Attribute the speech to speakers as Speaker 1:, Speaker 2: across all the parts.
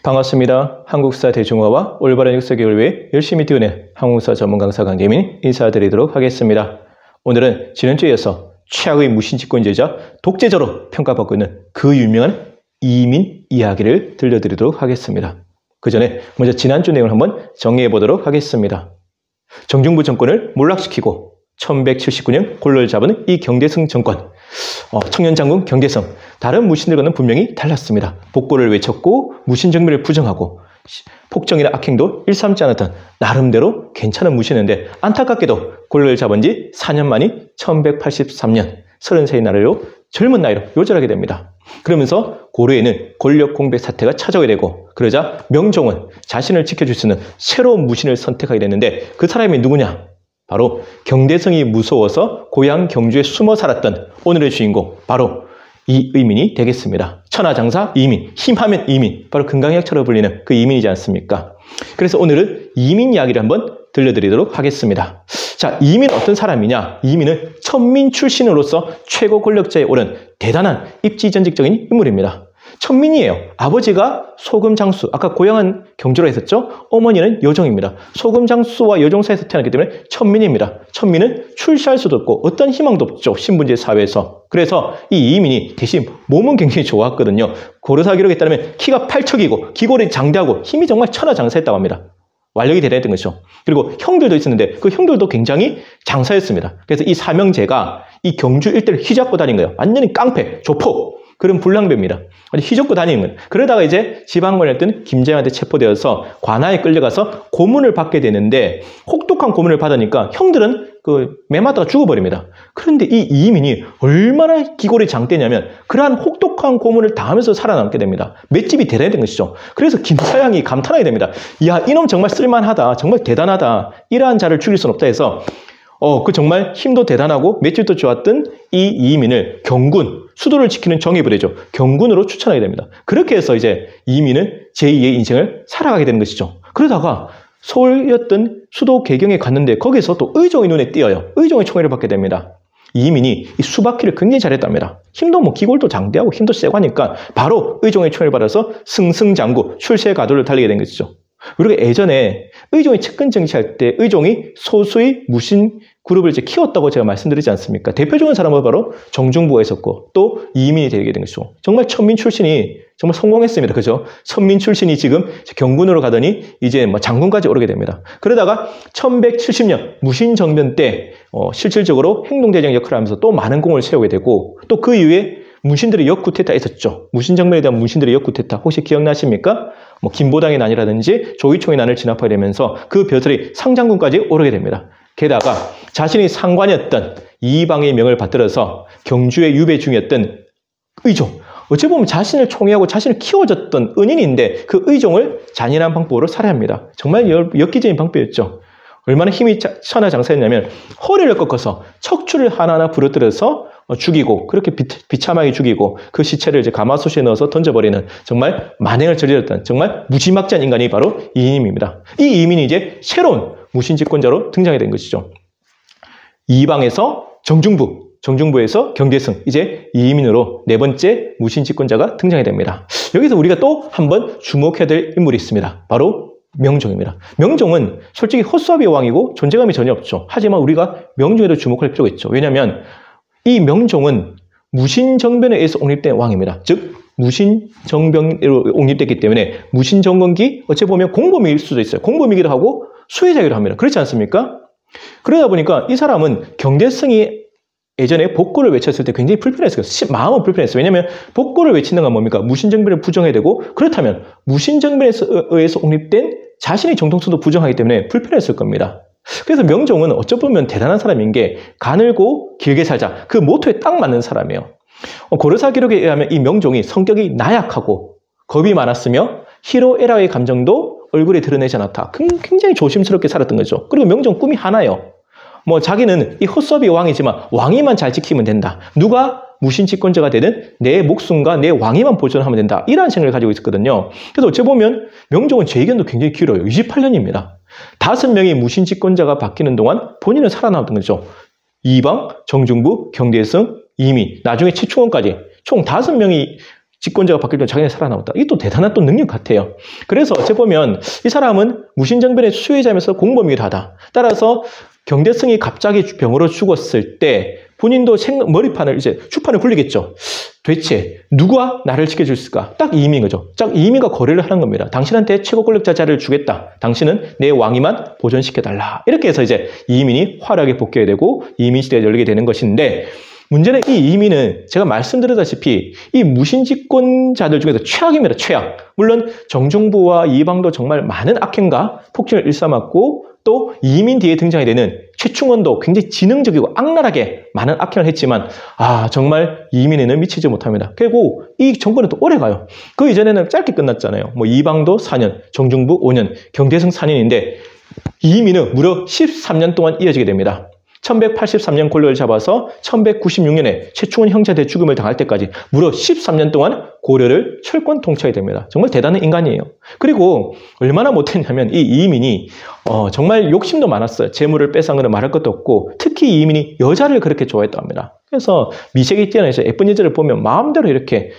Speaker 1: 반갑습니다. 한국사 대중화와 올바른 역사 교육을 위해 열심히 뛰어낸 한국사 전문 강사 강계민 인사드리도록 하겠습니다. 오늘은 지난주에 이어서 최악의 무신집권제자 독재자로 평가받고 있는 그 유명한 이민 이야기를 들려드리도록 하겠습니다. 그 전에 먼저 지난주 내용을 한번 정리해 보도록 하겠습니다. 정중부 정권을 몰락시키고 1179년 골로를 잡은 이 경대성 정권, 청년장군 경대성, 다른 무신들과는 분명히 달랐습니다. 복고를 외쳤고 무신정변을 부정하고 폭정이나 악행도 일삼지 않았던 나름대로 괜찮은 무신인데, 안타깝게도 골로를 잡은 지 4년 만인 1183년 33의 나이로 젊은 나이로 요절하게 됩니다. 그러면서 고려에는 권력 공백 사태가 찾아오게 되고, 그러자 명종은 자신을 지켜줄 수 있는 새로운 무신을 선택하게 됐는데, 그 사람이 누구냐? 바로 경대성이 무서워서 고향 경주에 숨어 살았던 오늘의 주인공, 바로 이의민이 되겠습니다. 천하장사 이민, 힘하면 이민, 바로 금강약처럼 불리는 그 이민이지 않습니까? 그래서 오늘은 이민 이야기를 한번 들려드리도록 하겠습니다. 자, 이민은 어떤 사람이냐? 이민은 천민 출신으로서 최고 권력자에 오른 대단한 입지전직적인 인물입니다. 천민이에요. 아버지가 소금장수, 아까 고향은 경주로 했었죠? 어머니는 여종입니다. 소금장수와 여종 사이에서 태어났기 때문에 천민입니다. 천민은 출세할 수도 없고 어떤 희망도 없죠, 신분제 사회에서. 그래서 이 이민이 대신 몸은 굉장히 좋았거든요. 고려사 기록에 따르면 키가 8척이고 기골이 장대하고 힘이 정말 천하장사했다고 합니다. 완력이 대단했던 것이죠. 그리고 형들도 있었는데 그 형들도 굉장히 장사였습니다. 그래서 이 사명제가 이 경주 일대를 휘잡고 다닌 거예요. 완전히 깡패, 조폭, 그런 불량배입니다. 휘젓고 다니는 거예요. 그러다가 이제 지방관이었던 김재환한테 체포되어서 관아에 끌려가서 고문을 받게 되는데, 혹독한 고문을 받으니까 형들은 매맞다가 죽어버립니다. 그런데 이 이민이 얼마나 기골이 장대냐면 그러한 혹독한 고문을 당하면서 살아남게 됩니다. 맷집이 대단했던 것이죠. 그래서 김사양이 감탄하게 됩니다. 이야, 이놈 정말 쓸만하다, 정말 대단하다, 이러한 자를 죽일 수는 없다 해서 정말 힘도 대단하고 맷집도 좋았던 이 이민을 경군, 수도를 지키는 정예부대죠, 경군으로 추천하게 됩니다. 그렇게 해서 이제 이민은 제2의 인생을 살아가게 되는 것이죠. 그러다가 서울이었던 수도 개경에 갔는데 거기서 또 의종의 눈에 띄어요. 의종의 총애를 받게 됩니다. 이민이 이 수바퀴를 굉장히 잘했답니다. 힘도 기골도 장대하고 힘도 세고 하니까 바로 의종의 총애를 받아서 승승장구, 출세가도를 달리게 된 것이죠. 우리가 예전에 의종이 측근 정치할 때 의종이 소수의 무신 그룹을 이제 키웠다고 제가 말씀드리지 않습니까? 대표적인 사람은 바로 정중부가 있었고 또 이민이 되게 된 것이죠. 정말 천민 출신이 정말 성공했습니다. 그죠? 천민 출신이 지금 경군으로 가더니 이제 장군까지 오르게 됩니다. 그러다가 1170년 무신정변 때 실질적으로 행동대장 역할을 하면서 또 많은功을 세우게 되고, 또 그 이후에 무신들의 역구태타 있었죠. 무신정변에 대한 무신들의 역구태타 혹시 기억나십니까? 김보당의 난이라든지 조이총의 난을 진압하게 되면서 그 벼슬이 상장군까지 오르게 됩니다. 게다가 자신이 상관이었던 이방의 명을 받들어서 경주의 유배 중이었던 의종, 어찌 보면 자신을 총애하고 자신을 키워줬던 은인인데 그 의종을 잔인한 방법으로 살해합니다. 정말 엽기적인 방법이었죠. 얼마나 힘이 천하장사였냐면 허리를 꺾어서 척추를 하나하나 부러뜨려서 죽이고, 그렇게 비참하게 죽이고 그 시체를 이제 가마솥에 넣어서 던져버리는 정말 만행을 저질렀던 정말 무지막지한 인간이 바로 이민입니다. 이 이민이 이제 새로운 무신집권자로 등장이 된 것이죠. 이방에서 정중부에서 경대성, 이제 이민으로 네 번째 무신집권자가 등장이 됩니다. 여기서 우리가 또 한번 주목해야 될 인물이 있습니다. 바로 명종입니다. 명종은 솔직히 헛수아비의 왕이고 존재감이 전혀 없죠. 하지만 우리가 명종에도 주목할 필요가 있죠. 왜냐하면 이 명종은 무신정변에 의해서 옹립된 왕입니다. 즉 무신정변으로 옹립됐기 때문에 무신정권기 어찌 보면 공범일 수도 있어요. 공범이기도 하고 수혜자이기도 합니다. 그렇지 않습니까? 그러다 보니까 이 사람은 경대성이 예전에 복고를 외쳤을 때 굉장히 불편했어요. 마음은 불편했어요. 왜냐하면 복고를 외치는 건 뭡니까? 무신정변을 부정해야 되고, 그렇다면 무신정변에 의해서 옹립된 자신의 정통성도 부정하기 때문에 불편했을 겁니다. 그래서 명종은 어쩌 보면 대단한 사람인 게 가늘고 길게 살자, 그 모토에 딱 맞는 사람이에요. 고려사 기록에 의하면 이 명종이 성격이 나약하고 겁이 많았으며 희로애락의 감정도 얼굴에 드러내지 않았다. 굉장히 조심스럽게 살았던 거죠. 그리고 명종 꿈이 하나예요. 자기는 이 헛수아비 왕이지만 왕위만 잘 지키면 된다. 누가 무신집권자가 되든 내 목숨과 내 왕위만 보존하면 된다. 이러한 생각을 가지고 있었거든요. 그래서 어찌 보면 명종은 재위견도 굉장히 길어요. 28년입니다. 5명의 무신집권자가 바뀌는 동안 본인은 살아남았던 거죠. 이방, 정중부, 경대성, 이민, 나중에 최충원까지 총 5명이 집권자가 바뀔 때 자기네 살아남았다. 이게 또 대단한 또 능력 같아요. 그래서 어째 보면 이 사람은 무신정변의 수혜자면서 공범이기도 하다. 따라서 경대성이 갑자기 병으로 죽었을 때 본인도 머리판을 이제 추판을 굴리겠죠. 도대체 누가 나를 지켜줄 수 있을까? 딱 이임인 거죠. 딱 이임인과 거래를 하는 겁니다. 당신한테 최고 권력자 자리를 주겠다. 당신은 내 왕위만 보존시켜달라. 이렇게 해서 이제 이민이 화려하게 복귀하게 되고 이민 시대가 열리게 되는 것인데, 문제는 이 이민은 제가 말씀드렸다시피 이 무신집권자들 중에서 최악입니다. 최악. 물론 정중부와 이방도 정말 많은 악행과 폭행을 일삼았고, 또 이민 뒤에 등장이 되는 최충원도 굉장히 지능적이고 악랄하게 많은 악행을 했지만 정말 이민에는 미치지 못합니다. 결국 이 정권은 또 오래 가요. 그 이전에는 짧게 끝났잖아요. 뭐 이방도 4년, 정중부 5년, 경대성 4년인데 이민은 무려 13년 동안 이어지게 됩니다. 1183년 고려를 잡아서 1196년에 최충원 형제대 죽음을 당할 때까지 무려 13년 동안 고려를 철권 통치하게 됩니다. 정말 대단한 인간이에요. 그리고 얼마나 못했냐면 이 이민이 정말 욕심도 많았어요. 재물을 뺏은 거는 말할 것도 없고, 특히 이민이 여자를 그렇게 좋아했다고 합니다. 그래서 미색이 뛰어나서 예쁜 여자를 보면 마음대로 이렇게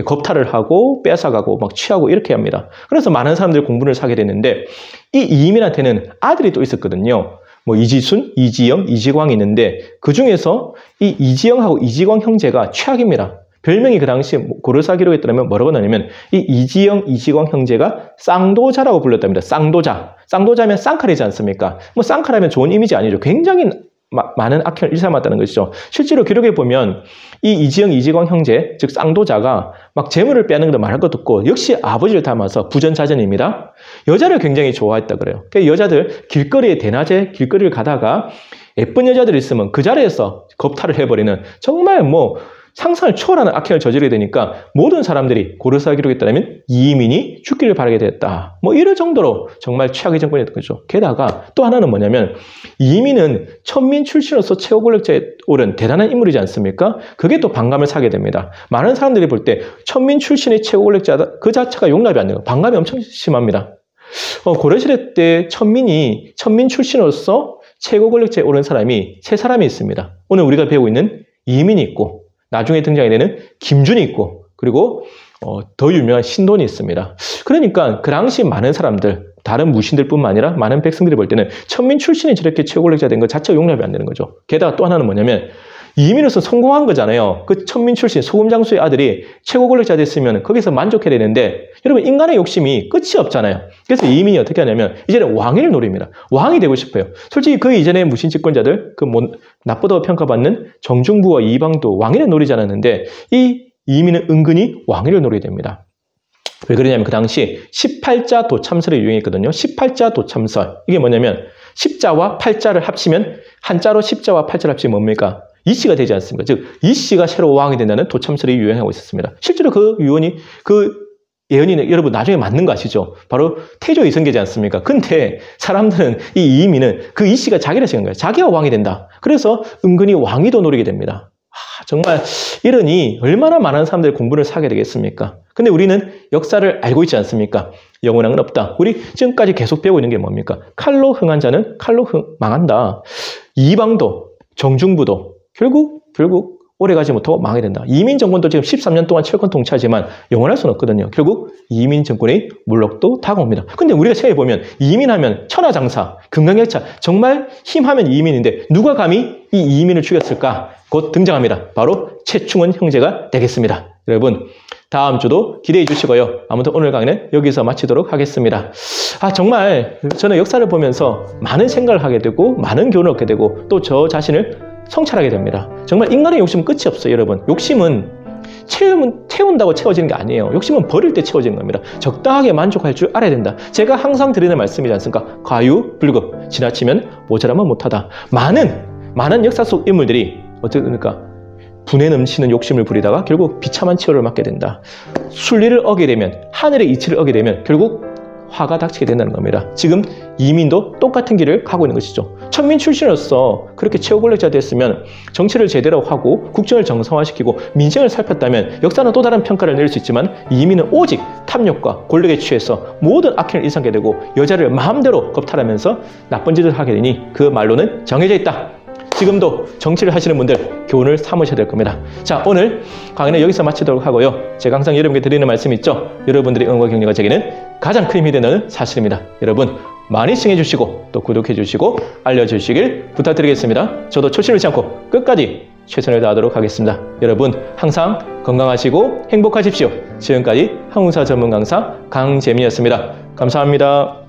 Speaker 1: 겁탈을 하고 뺏어가고 막 취하고 이렇게 합니다. 그래서 많은 사람들이 공분을 사게 됐는데, 이 이민한테는 아들이 또 있었거든요. 뭐 이지순, 이지영, 이지광이 있는데 그 중에서 이 이지영하고 이지광 형제가 최악입니다. 별명이 그 당시 고려사 기록에 따르면 뭐라고 나냐면 이 이지영, 이지광 형제가 쌍도자라고 불렸답니다. 쌍도자. 쌍도자면 쌍칼이지 않습니까? 뭐 쌍칼하면 좋은 이미지 아니죠. 굉장히 많은 악행을 일삼았다는 것이죠. 실제로 기록에 보면 이 이지영, 이지광 형제, 즉 쌍도자가 막 재물을 빼는 것도 말할 것도 없고 역시 아버지를 닮아서 부전자전입니다. 여자를 굉장히 좋아했다 그래요. 그러니까 여자들 길거리에 대낮에 길거리를 가다가 예쁜 여자들이 있으면 그 자리에서 겁탈을 해버리는 정말 뭐 상상을 초월하는 악행을 저지르게 되니까 모든 사람들이 고려사 기록에 따르면 이민이 죽기를 바라게 됐다. 뭐 이럴 정도로 정말 최악의 정권이었던 거죠. 게다가 또 하나는 뭐냐면 이민은 천민 출신으로서 최고 권력자에 오른 대단한 인물이지 않습니까? 그게 또 반감을 사게 됩니다. 많은 사람들이 볼 때 천민 출신의 최고 권력자다 그 자체가 용납이 안 돼요. 반감이 엄청 심합니다. 고려시대 때 천민 출신으로서 최고 권력자에 오른 사람이 세 사람이 있습니다. 오늘 우리가 배우고 있는 이민이 있고, 나중에 등장이 되는 김준이 있고, 그리고 더 유명한 신돈이 있습니다. 그러니까 그 당시 많은 사람들, 다른 무신들뿐만 아니라 많은 백성들이 볼 때는 천민 출신이 저렇게 최고 권력자 된 것 자체가 용납이 안 되는 거죠. 게다가 또 하나는 뭐냐면 이민으로서 성공한 거잖아요. 그 천민 출신 소금장수의 아들이 최고 권력자 됐으면 거기서 만족해야 되는데, 여러분 인간의 욕심이 끝이 없잖아요. 그래서 이민이 어떻게 하냐면 이제는 왕위를 노립니다. 왕이 되고 싶어요. 솔직히 그 이전에 무신 집권자들, 나쁘다고 평가받는 정중부와 이방도 왕위를 노리지 않았는데 이 이민은 은근히 왕위를 노리게 됩니다. 왜 그러냐면 그 당시 18자 도참설이 유행했거든요. 18자 도참설. 이게 뭐냐면 10자와 8자를 합치면 한자로 10자와 8자를 합치면 뭡니까? 이씨가 되지 않습니까? 즉 이씨가 새로 왕이 된다는 도참설이 유행하고 있었습니다. 실제로 그 예언이 여러분 나중에 맞는 거 아시죠? 바로 태조 이성계지 않습니까? 근데 사람들은 이 이민은 그 이씨가 자기를 생각한 거예요. 자기가 왕이 된다. 그래서 은근히 왕위도 노리게 됩니다. 정말 이러니 얼마나 많은 사람들이 공분을 사게 되겠습니까? 근데 우리는 역사를 알고 있지 않습니까? 영원한 건 없다. 우리 지금까지 계속 배우고 있는 게 뭡니까? 칼로 흥한 자는 칼로 망한다. 이방도, 정중부도 결국 오래가지 못하고 망하게 된다. 이민 정권도 지금 13년 동안 철권 통치하지만 영원할 수는 없거든요. 결국 이민 정권의 물록도 다가옵니다. 근데 우리가 생각해보면 이민하면 천하장사, 금강약차, 정말 힘하면 이민인데 누가 감히 이 이민을 죽였을까? 곧 등장합니다. 바로 최충원 형제가 되겠습니다. 여러분 다음 주도 기대해 주시고요. 아무튼 오늘 강의는 여기서 마치도록 하겠습니다. 정말 저는 역사를 보면서 많은 생각을 하게 되고 많은 교훈을 얻게 되고 또 저 자신을 성찰하게 됩니다. 정말 인간의 욕심은 끝이 없어요. 여러분 욕심은 채운다고 채워지는 게 아니에요. 욕심은 버릴 때 채워지는 겁니다. 적당하게 만족할 줄 알아야 된다. 제가 항상 드리는 말씀이지 않습니까? 과유불급, 지나치면 모자라면 못하다. 많은 역사 속 인물들이 어떻습니까? 분에 넘치는 욕심을 부리다가 결국 비참한 처우를 맞게 된다. 순리를 어기게 되면, 하늘의 이치를 어기게 되면 결국 화가 닥치게 된다는 겁니다. 지금 이민도 똑같은 길을 가고 있는 것이죠. 천민 출신으로서 그렇게 최고 권력자 됐으면 정치를 제대로 하고 국정을 정상화시키고 민생을 살폈다면 역사는 또 다른 평가를 내릴 수 있지만 이민은 오직 탐욕과 권력에 취해서 모든 악행을 일삼게 되고 여자를 마음대로 겁탈하면서 나쁜 짓을 하게 되니 그 말로는 정해져 있다. 지금도 정치를 하시는 분들 교훈을 삼으셔야 될 겁니다. 자, 오늘 강의는 여기서 마치도록 하고요. 제가 항상 여러분께 드리는 말씀 있죠. 여러분들의 응원과 격려가 제게는 가장 큰 힘이 되는 사실입니다. 여러분 많이 시청해 주시고 또 구독해 주시고 알려주시길 부탁드리겠습니다. 저도 초심을 잃지 않고 끝까지 최선을 다하도록 하겠습니다. 여러분 항상 건강하시고 행복하십시오. 지금까지 항공사 전문 강사 강재민이었습니다. 감사합니다.